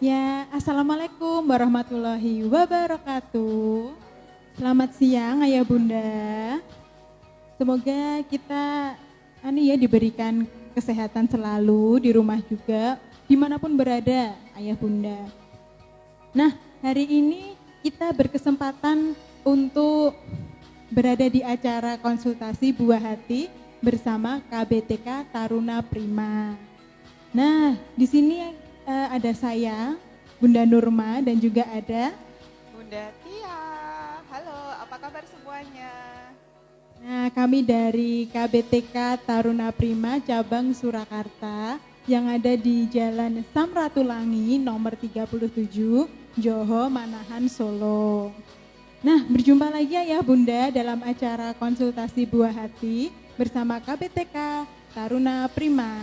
Ya, Assalamualaikum warahmatullahi wabarakatuh. Selamat siang Ayah Bunda. Semoga kita diberikan kesehatan selalu di rumah juga, dimanapun berada Ayah Bunda. Nah, hari ini kita berkesempatan untuk berada di acara konsultasi buah hati bersama KBTK Taruna Prima. Nah, di sini ada saya, Bunda Nurma, dan juga ada Bunda Tia. Halo, apa kabar semuanya? Nah, kami dari KBTK Taruna Prima cabang Surakarta yang ada di Jalan Samratulangi nomor 37, Joho, Manahan, Solo. Nah, berjumpa lagi ya Bunda dalam acara konsultasi buah hati bersama KBTK Taruna Prima.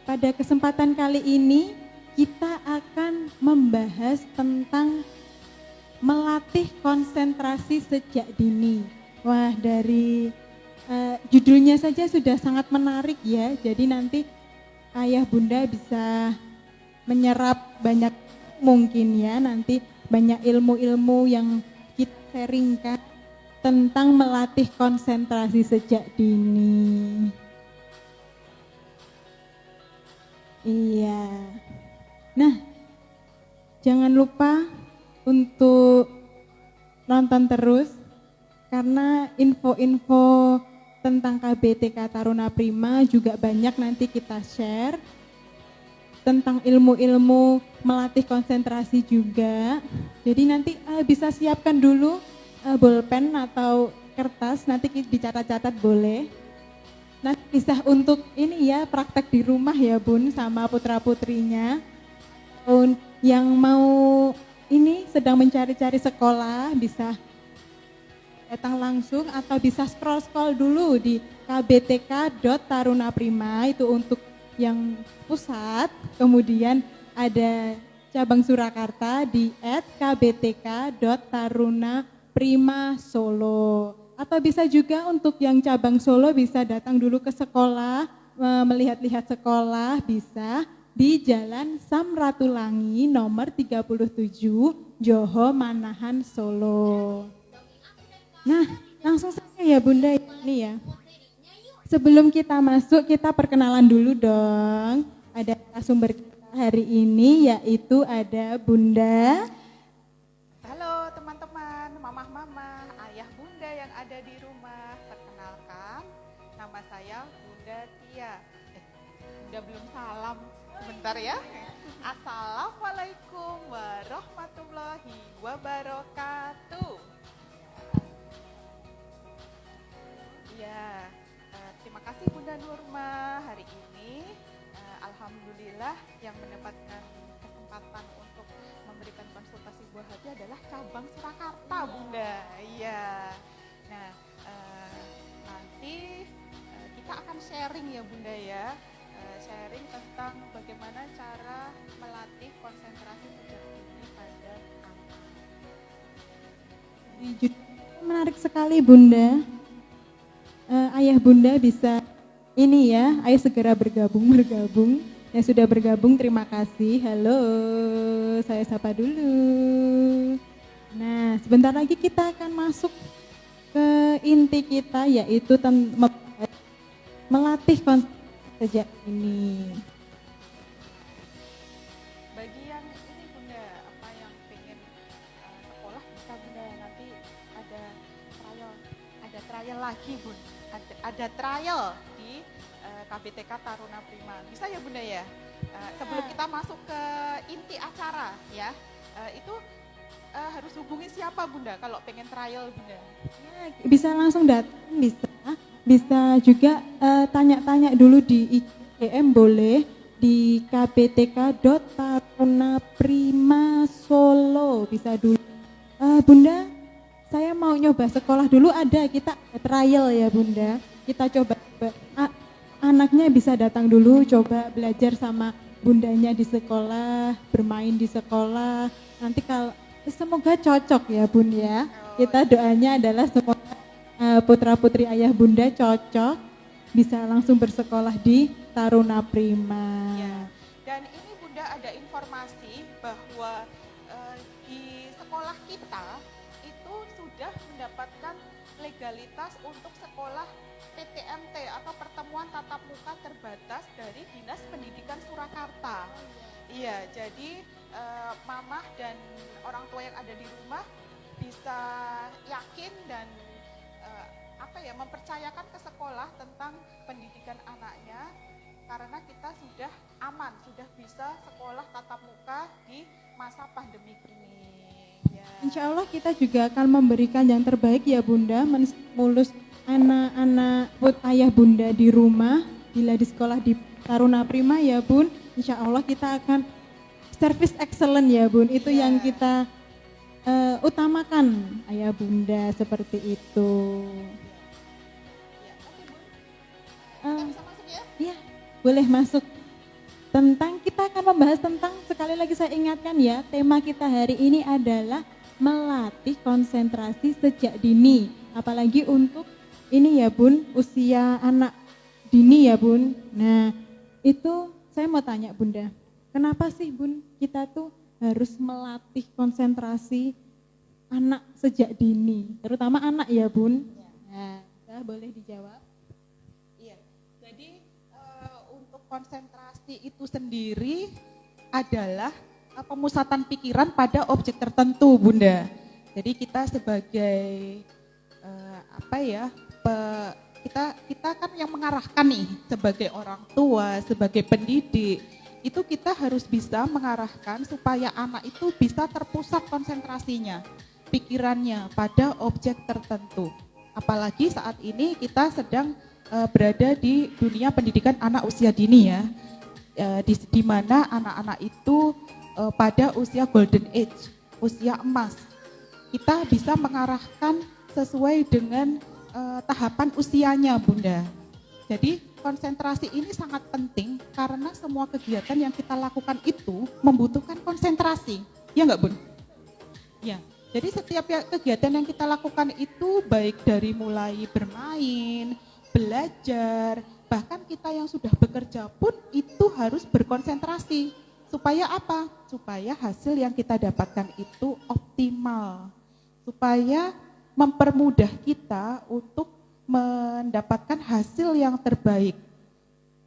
Pada kesempatan kali ini kita akan membahas tentang melatih konsentrasi sejak dini. Wah, dari judulnya saja sudah sangat menarik ya. Jadi nanti Ayah Bunda bisa menyerap banyak mungkin ya, nanti banyak ilmu-ilmu yang kita sharingkan tentang melatih konsentrasi sejak dini. Iya. Nah, jangan lupa untuk nonton terus karena info-info tentang KBTK Taruna Prima juga banyak nanti kita share tentang ilmu-ilmu melatih konsentrasi juga. Jadi nanti bisa siapkan dulu bolpen atau kertas, nanti dicatat-catat boleh. Nanti bisa untuk ini ya praktek di rumah ya Bun sama putra-putrinya. Yang mau ini sedang mencari-cari sekolah bisa datang langsung atau bisa scroll dulu di kbtk.tarunaprima itu untuk yang pusat. Kemudian ada cabang Surakarta di @kbtk.tarunaprima_solo. Atau bisa juga untuk yang cabang Solo bisa datang dulu ke sekolah, melihat-lihat sekolah bisa di Jalan Samratulangi nomor 37, Joho, Manahan, Solo. Nah, langsung saja ya Bunda ini ya. Sebelum kita masuk, kita perkenalan dulu dong. Ada sumber kita hari ini yaitu ada Bunda. Halo teman-teman, mamah-mamah, ayah bunda yang ada di rumah. Perkenalkan, nama saya Bunda Tia. Bunda belum salam, sebentar ya. Assalamualaikum warahmatullahi wabarakatuh. Ya, terima kasih Bunda Nurma. Hari ini alhamdulillah yang mendapatkan kesempatan untuk memberikan konsultasi buah hati adalah cabang Surakarta, Bunda. Iya. Nah, nanti kita akan sharing ya Bunda ya. Sharing tentang bagaimana cara melatih konsentrasi sejak dini pada anak. Menarik sekali Bunda. Ayah Bunda bisa ini ya, ayo segera bergabung. Yang sudah bergabung terima kasih. Halo, saya sapa dulu. Nah, sebentar lagi kita akan masuk ke inti kita yaitu melatih konsentrasi sejak ini. Bagi yang ini Bunda, apa yang pengen sekolah bisa Bunda, nanti ada trial lagi Bun. Ada trial di KBTK Taruna Prima. Bisa ya Bunda ya? Sebelum kita masuk ke inti acara ya, itu harus hubungi siapa Bunda kalau pengen trial Bunda? Ya, bisa langsung datang, bisa juga tanya-tanya dulu di IGM boleh di kbtk.tarunaprima_solo bisa dulu. Bunda, saya mau nyoba sekolah dulu, kita trial ya Bunda. Kita coba anaknya bisa datang dulu coba belajar sama bundanya di sekolah, bermain di sekolah. Nanti kalau semoga cocok ya Bun ya. Kita doanya adalah semoga putra-putri ayah bunda cocok bisa langsung bersekolah di Taruna Prima. Ya. Dan ini Bunda ada informasi bahwa di sekolah kita itu sudah mendapatkan legalitas untuk sekolah PTMT atau pertemuan tatap muka terbatas dari Dinas Pendidikan Surakarta. Iya, jadi mamah dan orang tua yang ada di rumah bisa yakin dan mempercayakan ke sekolah tentang pendidikan anaknya karena kita sudah aman, sudah bisa sekolah tatap muka di masa pandemi ini. Ya. Insya Allah kita juga akan memberikan yang terbaik ya Bunda, mulus anak-anak ayah Bunda di rumah, bila di sekolah di Taruna Prima ya Bun, insya Allah kita akan service excellent ya Bun, itu yang kita utamakan ayah Bunda seperti itu. Kita bisa masuk ya? Iya, boleh masuk. Kita akan membahas tentang, sekali lagi saya ingatkan ya, tema kita hari ini adalah melatih konsentrasi sejak dini. Apalagi untuk ini ya Bun, usia anak dini ya Bun. Nah, itu saya mau tanya Bunda, kenapa sih Bun kita tuh harus melatih konsentrasi anak sejak dini, terutama anak ya Bun? Nah, boleh dijawab. Jadi untuk konsentrasi itu sendiri adalah pemusatan pikiran pada objek tertentu Bunda. Jadi kita sebagai kita kan yang mengarahkan nih sebagai orang tua, sebagai pendidik, itu kita harus bisa mengarahkan supaya anak itu bisa terpusat konsentrasinya, pikirannya pada objek tertentu. Apalagi saat ini kita sedang berada di dunia pendidikan anak usia dini ya, di mana anak-anak itu pada usia golden age, usia emas. Kita bisa mengarahkan sesuai dengan tahapan usianya Bunda. Jadi konsentrasi ini sangat penting karena semua kegiatan yang kita lakukan itu membutuhkan konsentrasi, ya enggak Bun? Ya. Jadi setiap kegiatan yang kita lakukan itu baik dari mulai bermain, belajar, bahkan kita yang sudah bekerja pun itu harus berkonsentrasi. Supaya apa? Supaya hasil yang kita dapatkan itu optimal. Supaya mempermudah kita untuk mendapatkan hasil yang terbaik.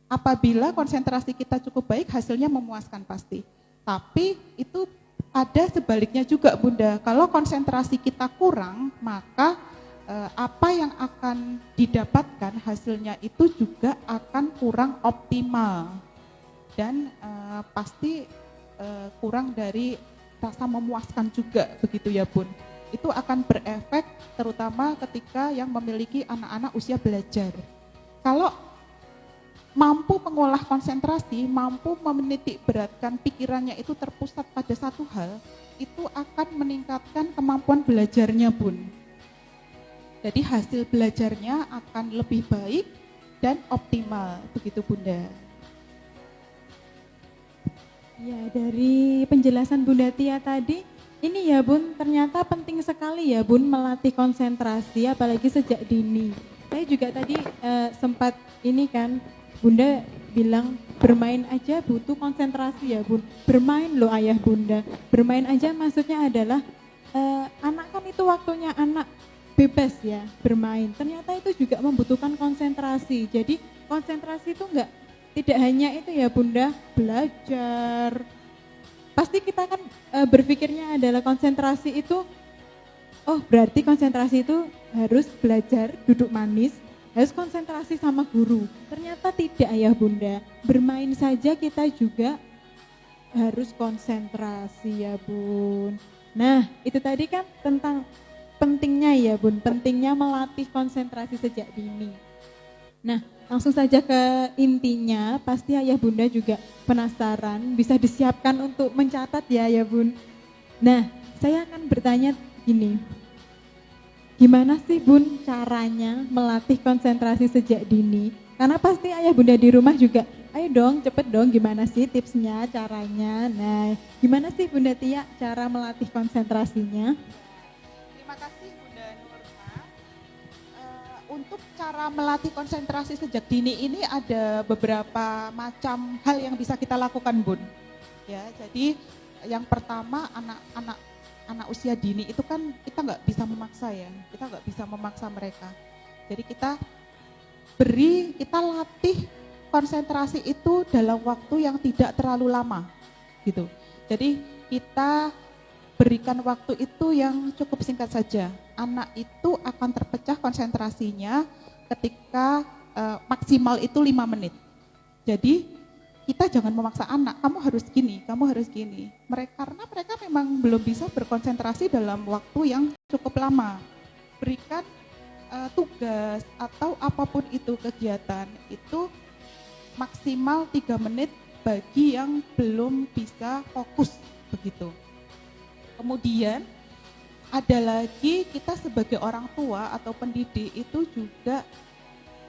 Apabila konsentrasi kita cukup baik, hasilnya memuaskan pasti. Tapi itu ada sebaliknya juga Bunda. Kalau konsentrasi kita kurang, maka apa yang akan didapatkan hasilnya itu juga akan kurang optimal dan pasti kurang dari rasa memuaskan juga begitu ya Bun. Itu akan berefek terutama ketika yang memiliki anak-anak usia belajar. Kalau mampu mengolah konsentrasi, mampu menitik beratkan pikirannya itu terpusat pada satu hal, itu akan meningkatkan kemampuan belajarnya Bun. Jadi hasil belajarnya akan lebih baik dan optimal, begitu Bunda. Ya, dari penjelasan Bunda Tia tadi, ini ya Bun, ternyata penting sekali ya Bun melatih konsentrasi, apalagi sejak dini. Saya juga tadi sempat ini kan, Bunda bilang bermain aja butuh konsentrasi ya Bun. Bermain loh ayah Bunda, bermain aja maksudnya adalah anak kan itu waktunya anak bebas ya bermain, ternyata itu juga membutuhkan konsentrasi. Jadi konsentrasi itu tidak hanya itu ya Bunda, belajar. Pasti kita kan berpikirnya adalah konsentrasi itu, oh berarti konsentrasi itu harus belajar duduk manis, harus konsentrasi sama guru. Ternyata tidak ya Bunda, bermain saja kita juga harus konsentrasi ya Bun. Nah itu tadi kan tentang pentingnya ya Bun, pentingnya melatih konsentrasi sejak dini. Nah, langsung saja ke intinya, pasti ayah Bunda juga penasaran, bisa disiapkan untuk mencatat ya Bun. Nah, saya akan bertanya gini, gimana sih Bun caranya melatih konsentrasi sejak dini? Karena pasti ayah Bunda di rumah juga, ayo dong cepet dong gimana sih tipsnya, caranya. Nah, gimana sih Bunda Tia cara melatih konsentrasinya? Terima kasih Bunda Nurma. Untuk cara melatih konsentrasi sejak dini ini ada beberapa macam hal yang bisa kita lakukan, Bun. Ya, jadi yang pertama anak usia dini itu kan kita nggak bisa memaksa ya, kita nggak bisa memaksa mereka. Jadi kita latih konsentrasi itu dalam waktu yang tidak terlalu lama, gitu. Jadi kita berikan waktu itu yang cukup singkat saja. Anak itu akan terpecah konsentrasinya ketika maksimal itu 5 menit. Jadi kita jangan memaksa anak, kamu harus gini, kamu harus gini. Karena mereka memang belum bisa berkonsentrasi dalam waktu yang cukup lama. Berikan tugas atau apapun itu kegiatan itu maksimal 3 menit bagi yang belum bisa fokus begitu. Kemudian ada lagi kita sebagai orang tua atau pendidik itu juga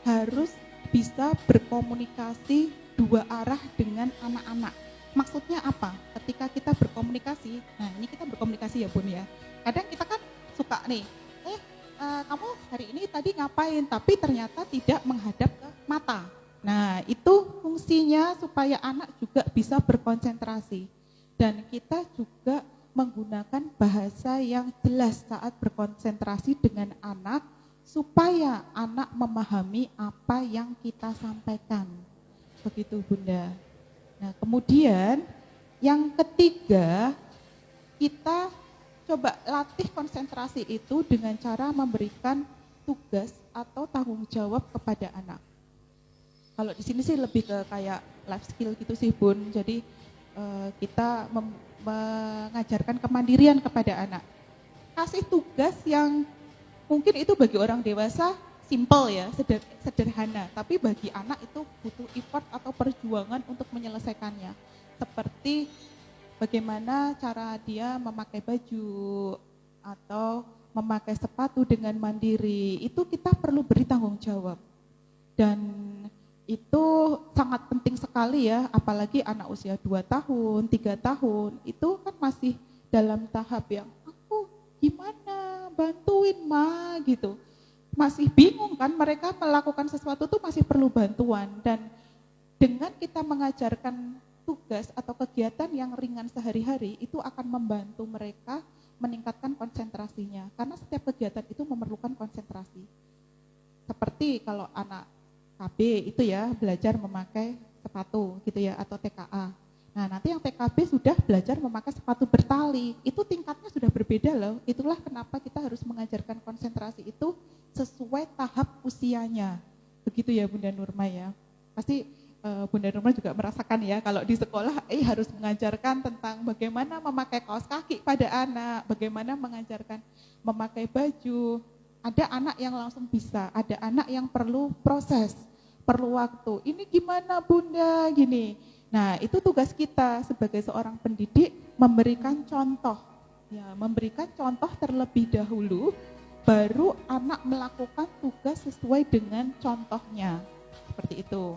harus bisa berkomunikasi 2 arah dengan anak-anak. Maksudnya apa? Ketika kita berkomunikasi, nah ini kita berkomunikasi ya Bun ya. Kadang kita kan suka nih, kamu hari ini tadi ngapain? Tapi ternyata tidak menghadap ke mata. Nah itu fungsinya supaya anak juga bisa berkonsentrasi. Dan kita juga menggunakan bahasa yang jelas saat berkonsentrasi dengan anak supaya anak memahami apa yang kita sampaikan. Begitu Bunda. Nah kemudian yang ketiga, kita coba latih konsentrasi itu dengan cara memberikan tugas atau tanggung jawab kepada anak. Kalau di sini sih lebih ke kayak life skill gitu sih Bun. Jadi kita mengajarkan kemandirian kepada anak. Kasih tugas yang mungkin itu bagi orang dewasa simple ya, sederhana. Tapi bagi anak itu butuh effort atau perjuangan untuk menyelesaikannya. Seperti bagaimana cara dia memakai baju atau memakai sepatu dengan mandiri. Itu kita perlu beri tanggung jawab. Dan itu sangat penting sekali ya, apalagi anak usia 2 tahun, 3 tahun, itu kan masih dalam tahap yang aku gimana, bantuin ma gitu. Masih bingung kan, mereka melakukan sesuatu tuh masih perlu bantuan. Dan dengan kita mengajarkan tugas atau kegiatan yang ringan sehari-hari, itu akan membantu mereka meningkatkan konsentrasinya. Karena setiap kegiatan itu memerlukan konsentrasi. Seperti kalau anak KB itu ya belajar memakai sepatu gitu ya atau TKA. Nah nanti yang TKB sudah belajar memakai sepatu bertali, itu tingkatnya sudah berbeda loh. Itulah kenapa kita harus mengajarkan konsentrasi itu sesuai tahap usianya. Begitu ya Bunda Nurma ya. Pasti Bunda Nurma juga merasakan ya kalau di sekolah harus mengajarkan tentang bagaimana memakai kaos kaki pada anak, bagaimana mengajarkan memakai baju. Ada anak yang langsung bisa, ada anak yang perlu proses, perlu waktu. Ini gimana Bunda gini. Nah, itu tugas kita sebagai seorang pendidik memberikan contoh. Ya, memberikan contoh terlebih dahulu baru anak melakukan tugas sesuai dengan contohnya. Seperti itu.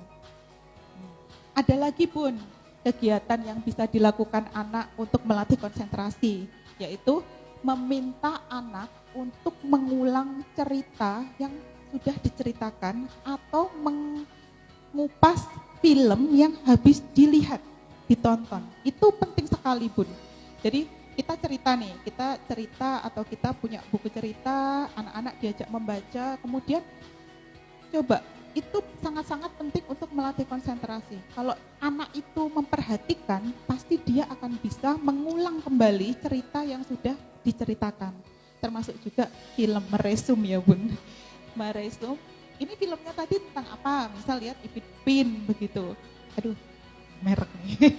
Ada lagi Bun, kegiatan yang bisa dilakukan anak untuk melatih konsentrasi, yaitu meminta anak untuk mengulang cerita yang sudah diceritakan atau mengupas film yang habis dilihat, ditonton. Itu penting sekali Bun. Jadi kita cerita atau kita punya buku cerita, anak-anak diajak membaca, kemudian coba, itu sangat-sangat penting untuk melatih konsentrasi. Kalau anak itu memperhatikan, pasti dia akan bisa mengulang kembali cerita yang sudah diceritakan. Termasuk juga film meresum ya Bun. Meresum, ini filmnya tadi tentang apa? Misal lihat Ipin Pin begitu. Aduh, merek nih.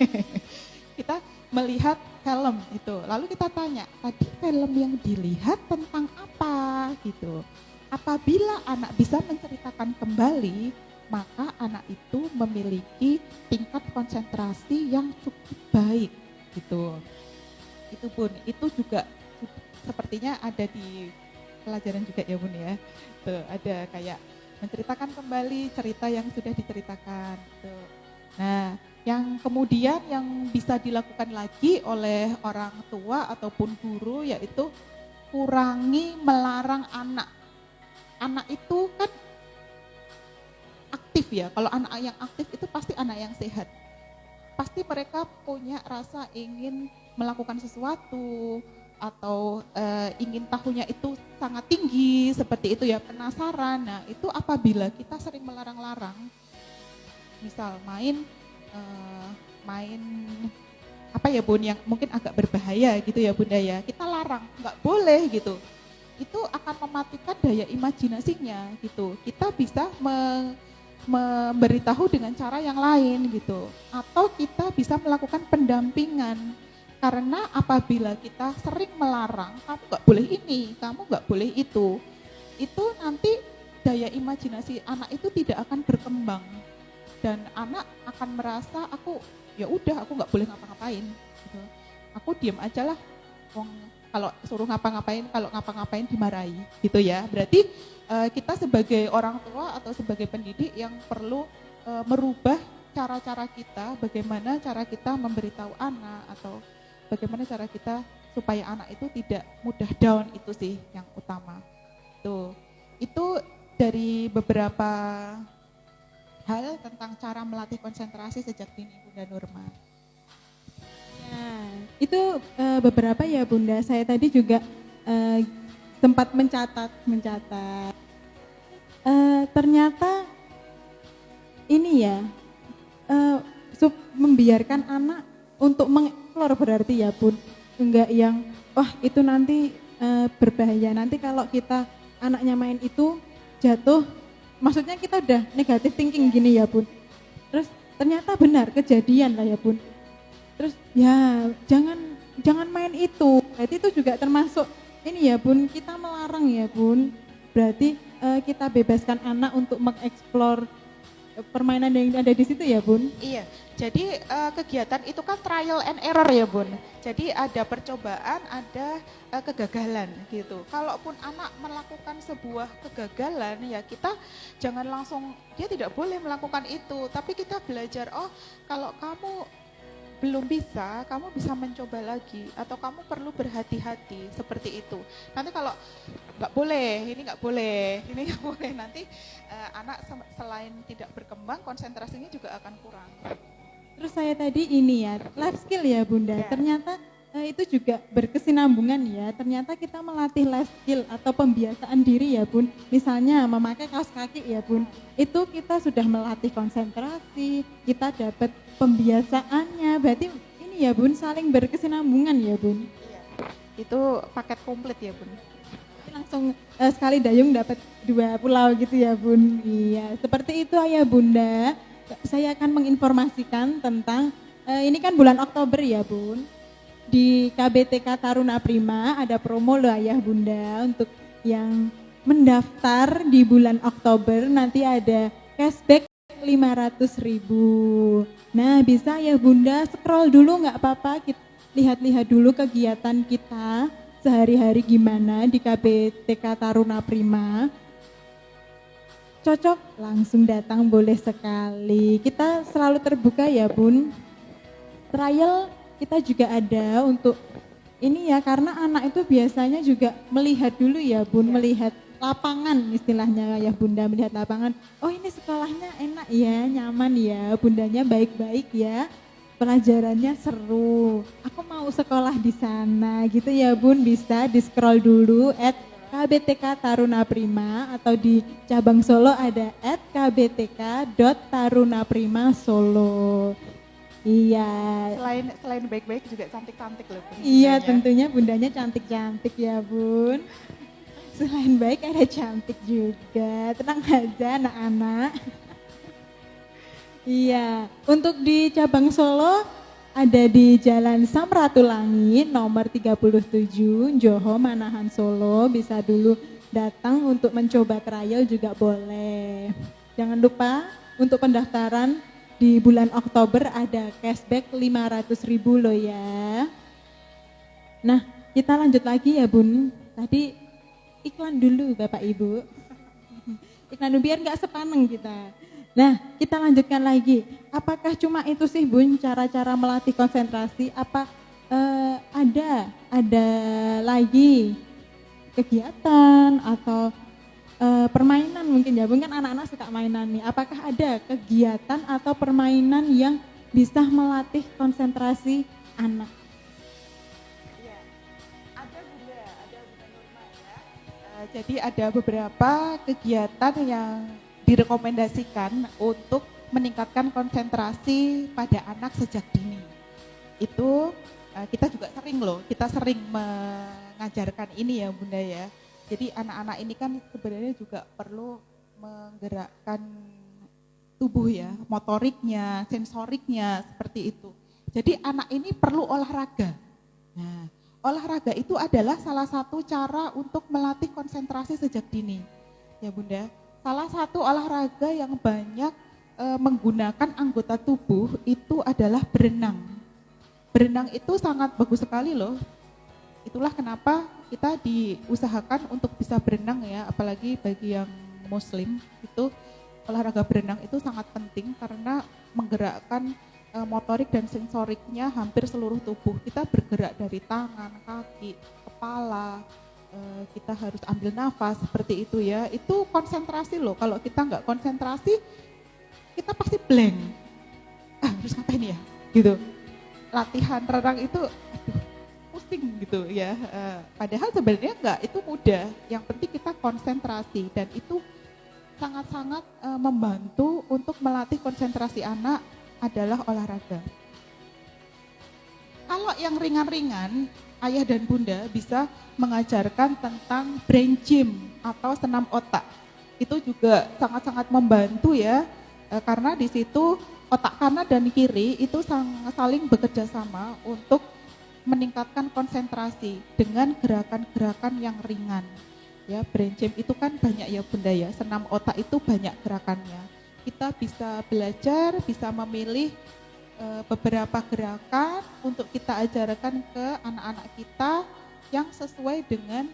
Kita melihat film itu, lalu kita tanya, tadi film yang dilihat tentang apa gitu. Apabila anak bisa menceritakan kembali, maka anak itu memiliki tingkat konsentrasi yang cukup baik gitu. Itu Bun, itu juga sepertinya ada di pelajaran juga ya Bun ya. Tuh, ada kayak menceritakan kembali cerita yang sudah diceritakan. Tuh. Nah, yang kemudian yang bisa dilakukan lagi oleh orang tua ataupun guru yaitu kurangi melarang anak. Anak itu kan aktif ya. Kalau anak yang aktif itu pasti anak yang sehat. Pasti mereka punya rasa ingin melakukan sesuatu atau ingin tahunya itu sangat tinggi seperti itu ya, penasaran. Nah itu apabila kita sering melarang-larang, misal main apa ya Bun, yang mungkin agak berbahaya gitu ya Bunda ya, kita larang, nggak boleh gitu, itu akan mematikan daya imajinasinya gitu. Kita bisa memberitahu dengan cara yang lain gitu, atau kita bisa melakukan pendampingan. Karena apabila kita sering melarang, kamu nggak boleh ini, kamu nggak boleh itu nanti daya imajinasi anak itu tidak akan berkembang dan anak akan merasa ya udah aku nggak boleh ngapa-ngapain gitu. Aku diam aja lah, kalau suruh ngapa-ngapain, kalau ngapa-ngapain dimarahi gitu ya. Berarti kita sebagai orang tua atau sebagai pendidik yang perlu merubah cara-cara kita, bagaimana cara kita memberitahu anak atau bagaimana cara kita supaya anak itu tidak mudah down, itu sih yang utama. Itu dari beberapa hal tentang cara melatih konsentrasi sejak dini Bunda Nurma. Ya, itu beberapa ya Bunda. Saya tadi juga sempat mencatat. Ternyata ini ya, membiarkan anak untuk mengeksplor berarti ya Bun. Enggak yang, wah itu nanti berbahaya. Nanti kalau kita anaknya main itu jatuh, maksudnya kita udah negatif thinking gini ya Bun. Terus ternyata benar kejadian lah ya Bun. Terus ya jangan main itu. Berarti itu juga termasuk ini ya Bun, kita melarang ya Bun. Berarti kita bebaskan anak untuk mengeksplor permainan yang ada di situ ya Bun. Iya, jadi kegiatan itu kan trial and error ya Bun. Jadi ada percobaan, ada kegagalan gitu. Kalaupun anak melakukan sebuah kegagalan ya kita jangan langsung, dia tidak boleh melakukan itu. Tapi kita belajar, oh kalau kamu belum bisa, kamu bisa mencoba lagi. Atau kamu perlu berhati-hati, seperti itu. Nanti kalau nggak boleh, ini nggak boleh, nanti anak selain tidak berkembang, konsentrasinya juga akan kurang. Terus saya tadi ini ya, life skill ya Bunda, Ya. ternyata itu juga berkesinambungan ya, ternyata kita melatih life skill atau pembiasaan diri ya Bun, misalnya memakai kaos kaki ya Bun, itu kita sudah melatih konsentrasi, kita dapat pembiasaannya, berarti ini ya Bun, saling berkesinambungan ya Bun. Iya, itu paket komplit ya Bun. Langsung sekali dayung dapat 2 pulau gitu ya Bun. Iya, seperti itu ya Bunda. Saya akan menginformasikan tentang ini kan bulan Oktober ya Bun. Di KBTK Taruna Prima ada promo loh Ayah Bunda, untuk yang mendaftar di bulan Oktober nanti ada cashback 500.000. Nah, bisa ya Bunda scroll dulu nggak apa-apa, lihat-lihat dulu kegiatan kita sehari-hari gimana di KBTK Taruna Prima. Cocok, langsung datang boleh sekali. Kita selalu terbuka ya Bun. Trial kita juga ada untuk ini ya, karena anak itu biasanya juga melihat dulu ya Bun, melihat lapangan istilahnya ya Bunda, melihat lapangan. Oh ini sekolahnya enak ya, nyaman ya, bundanya baik-baik ya, pelajarannya seru. Aku mau sekolah di sana gitu ya Bun, bisa di scroll dulu @KBTK Taruna Prima atau di cabang Solo ada @kbtk.tarunaprima Solo. Iya. Selain baik-baik juga cantik-cantik loh Bun. Iya, tentunya bundanya cantik-cantik ya Bun. Selain baik ada cantik juga. Tenang aja anak-anak. Iya, untuk di cabang Solo ada di Jalan Samratulangi nomor 37 Joho Manahan Solo, bisa dulu datang untuk mencoba trial juga boleh. Jangan lupa untuk pendaftaran di bulan Oktober ada cashback 500.000 loh ya. Nah, kita lanjut lagi ya Bun. Tadi iklan dulu Bapak Ibu. Iklan dulu biar nggak sepaneng kita. Nah, kita lanjutkan lagi. Apakah cuma itu sih Bun cara-cara melatih konsentrasi? Apa ada lagi kegiatan atau permainan mungkin ya, mungkin anak-anak suka mainan nih. Apakah ada kegiatan atau permainan yang bisa melatih konsentrasi anak? Iya, ada Bunda Nurma ya. Jadi ada beberapa kegiatan yang direkomendasikan untuk meningkatkan konsentrasi pada anak sejak dini. Itu kita juga kita sering mengajarkan ini ya Bunda ya. Jadi anak-anak ini kan sebenarnya juga perlu menggerakkan tubuh ya, motoriknya, sensoriknya seperti itu. Jadi anak ini perlu olahraga. Nah, olahraga itu adalah salah satu cara untuk melatih konsentrasi sejak dini. Ya Bunda, salah satu olahraga yang banyak menggunakan anggota tubuh itu adalah berenang. Berenang itu sangat bagus sekali loh. Itulah kenapa kita diusahakan untuk bisa berenang ya, apalagi bagi yang muslim itu olahraga berenang itu sangat penting karena menggerakkan motorik dan sensoriknya hampir seluruh tubuh. Kita bergerak dari tangan, kaki, kepala, kita harus ambil nafas seperti itu ya. Itu konsentrasi loh, kalau kita nggak konsentrasi kita pasti blank. Harus ngapain ya? Gitu. Latihan renang itu pusing gitu ya, padahal sebenarnya enggak, itu mudah, yang penting kita konsentrasi dan itu sangat-sangat membantu untuk melatih konsentrasi anak adalah olahraga. Kalau yang ringan-ringan, ayah dan bunda bisa mengajarkan tentang brain gym atau senam otak. Itu juga sangat-sangat membantu ya, karena di situ otak kanan dan kiri itu saling bekerja sama untuk meningkatkan konsentrasi dengan gerakan-gerakan yang ringan. Ya, brain gym itu kan banyak ya Bunda ya, senam otak itu banyak gerakannya. Kita bisa belajar, bisa memilih beberapa gerakan untuk kita ajarkan ke anak-anak kita yang sesuai dengan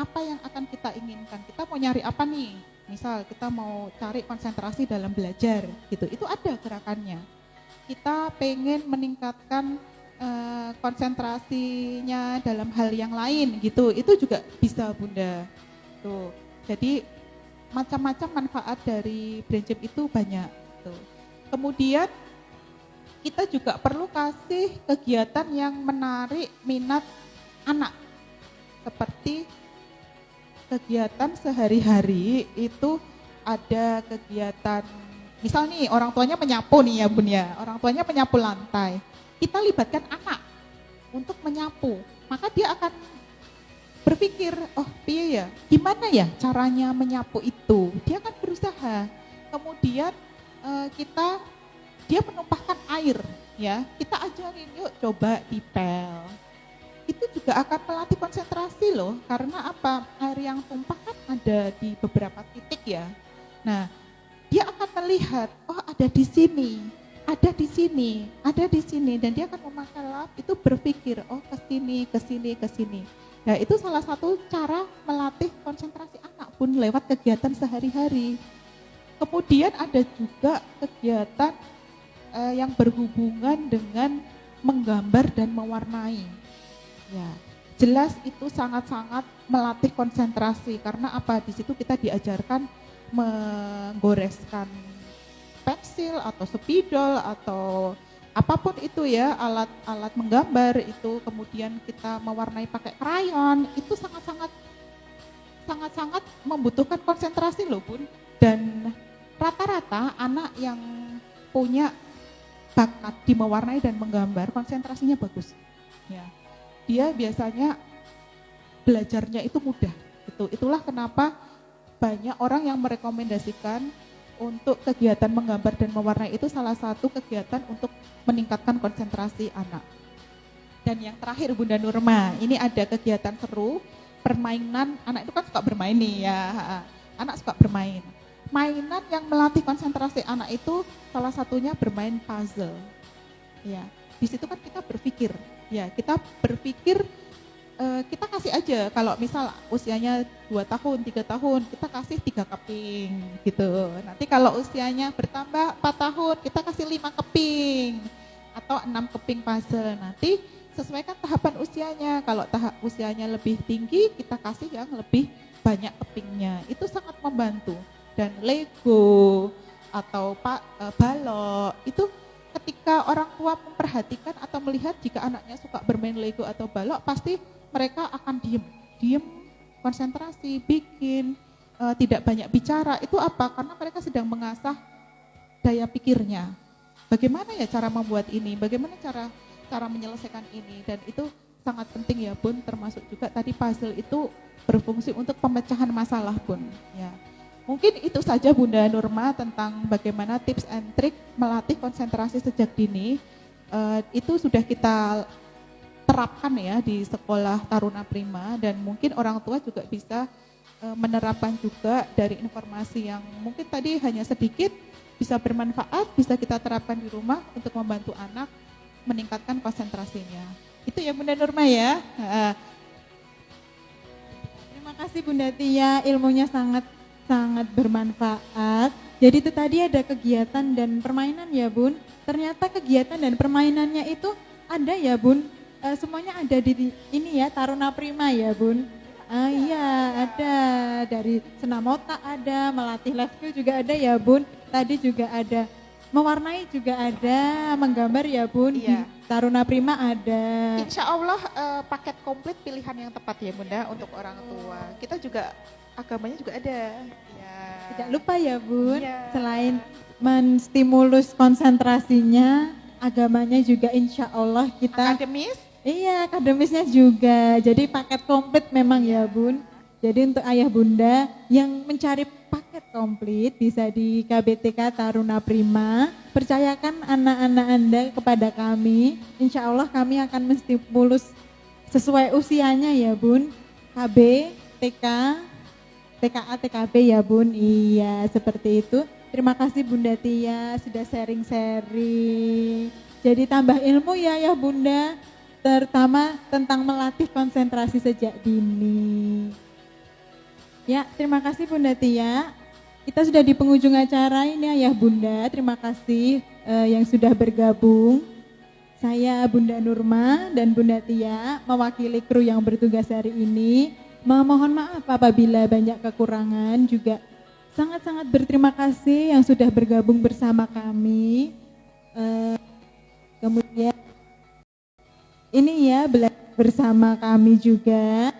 apa yang akan kita inginkan. Kita mau nyari apa nih? Misal kita mau cari konsentrasi dalam belajar gitu, itu ada gerakannya. Kita pengen meningkatkan konsentrasinya dalam hal yang lain gitu, itu juga bisa Bunda. Tuh. Jadi macam-macam manfaat dari brain gym itu banyak tuh. Kemudian kita juga perlu kasih kegiatan yang menarik minat anak. Seperti kegiatan sehari-hari itu ada kegiatan, misal nih orang tuanya menyapu nih ya Bun ya, orang tuanya menyapu lantai. Kita libatkan anak untuk menyapu, maka dia akan berpikir, oh iya ya, gimana ya caranya menyapu itu? Dia akan berusaha. Kemudian dia menumpahkan air, ya kita ajarin yuk coba dipel. Itu juga akan melatih konsentrasi loh, karena apa? Air yang tumpah kan ada di beberapa titik ya. Nah, dia akan melihat, oh ada di sini. Ada di sini, ada di sini, dan dia akan memakai lap itu berpikir, oh ke sini, ke sini, ke sini. Nah itu salah satu cara melatih konsentrasi anak pun lewat kegiatan sehari-hari. Kemudian ada juga kegiatan yang berhubungan dengan menggambar dan mewarnai. Ya, jelas itu sangat-sangat melatih konsentrasi karena apa? Di situ kita diajarkan menggoreskan pensil atau spidol atau apapun itu ya, alat menggambar itu, kemudian kita mewarnai pakai krayon, itu sangat-sangat membutuhkan konsentrasi loh Bun. Dan rata-rata anak yang punya bakat di mewarnai dan menggambar konsentrasinya bagus. Ya. Dia biasanya belajarnya itu mudah. Itulah kenapa banyak orang yang merekomendasikan untuk kegiatan menggambar dan mewarnai itu salah satu kegiatan untuk meningkatkan konsentrasi anak. Dan yang terakhir Bunda Nurma, ini ada kegiatan seru, permainan, anak itu kan suka bermain nih ya, anak suka bermain. Mainan yang melatih konsentrasi anak itu salah satunya bermain puzzle. Ya, di situ kan kita berpikir, kita kasih aja, kalau misal usianya 2 tahun, 3 tahun, kita kasih 3 keping gitu. Nanti kalau usianya bertambah 4 tahun, kita kasih 5 keping atau 6 keping puzzle. Nanti sesuaikan tahapan usianya, kalau tahap usianya lebih tinggi, kita kasih yang lebih banyak kepingnya, itu sangat membantu. Dan Lego atau balok itu ketika orang tua memperhatikan atau melihat jika anaknya suka bermain Lego atau balok, pasti mereka akan diem, konsentrasi, bikin, tidak banyak bicara. Itu apa? Karena mereka sedang mengasah daya pikirnya. Bagaimana ya cara membuat ini? Bagaimana cara menyelesaikan ini? Dan itu sangat penting ya Bun, termasuk juga tadi puzzle itu berfungsi untuk pemecahan masalah Bun. Ya. Mungkin itu saja Bunda Nurma tentang bagaimana tips and trik melatih konsentrasi sejak dini. Itu sudah kita terapkan ya di sekolah Taruna Prima, dan mungkin orang tua juga bisa menerapkan juga dari informasi yang mungkin tadi hanya sedikit, bisa bermanfaat, bisa kita terapkan di rumah untuk membantu anak meningkatkan konsentrasinya. Itu ya Bunda Nurma ya. Terima kasih Bunda Tia, ilmunya sangat bermanfaat. Jadi itu tadi ada kegiatan dan permainan ya Bun. Ternyata kegiatan dan permainannya itu ada ya Bun. Semuanya ada di ini ya, Taruna Prima ya Bun. Iya ada, dari senam otak ada, melatih life skill juga ada ya Bun. Tadi juga ada, mewarnai juga ada, menggambar ya Bun. Iya. Di Taruna Prima ada. Insya Allah paket komplit pilihan yang tepat ya Bunda untuk orang tua. Kita juga agamanya juga ada. Ya. Tidak lupa ya Bun, Iya. selain menstimulus konsentrasinya, agamanya juga insya Allah kita. Akademis? Iya, akademisnya juga. Jadi paket komplit memang ya Bun. Jadi untuk ayah bunda yang mencari paket komplit bisa di KBTK Taruna Prima. Percayakan anak-anak Anda kepada kami. Insya Allah kami akan menstimulus sesuai usianya ya Bun. KB, TK, TKA, TKB ya Bun. Iya, seperti itu. Terima kasih Bunda Tia sudah sharing-sharing. Jadi tambah ilmu ya Bunda, terutama tentang melatih konsentrasi sejak dini. Ya, terima kasih Bunda Tia. Kita sudah di penghujung acara ini ya Bunda. Terima kasih yang sudah bergabung. Saya Bunda Nurma dan Bunda Tia mewakili kru yang bertugas hari ini. Mohon maaf apabila banyak kekurangan, juga sangat-sangat berterima kasih yang sudah bergabung bersama kami. Kemudian ini ya belajar bersama kami juga.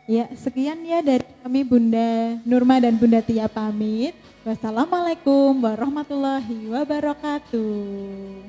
Ya, sekian ya dari kami Bunda Nurma dan Bunda Tia pamit. Wassalamualaikum warahmatullahi wabarakatuh.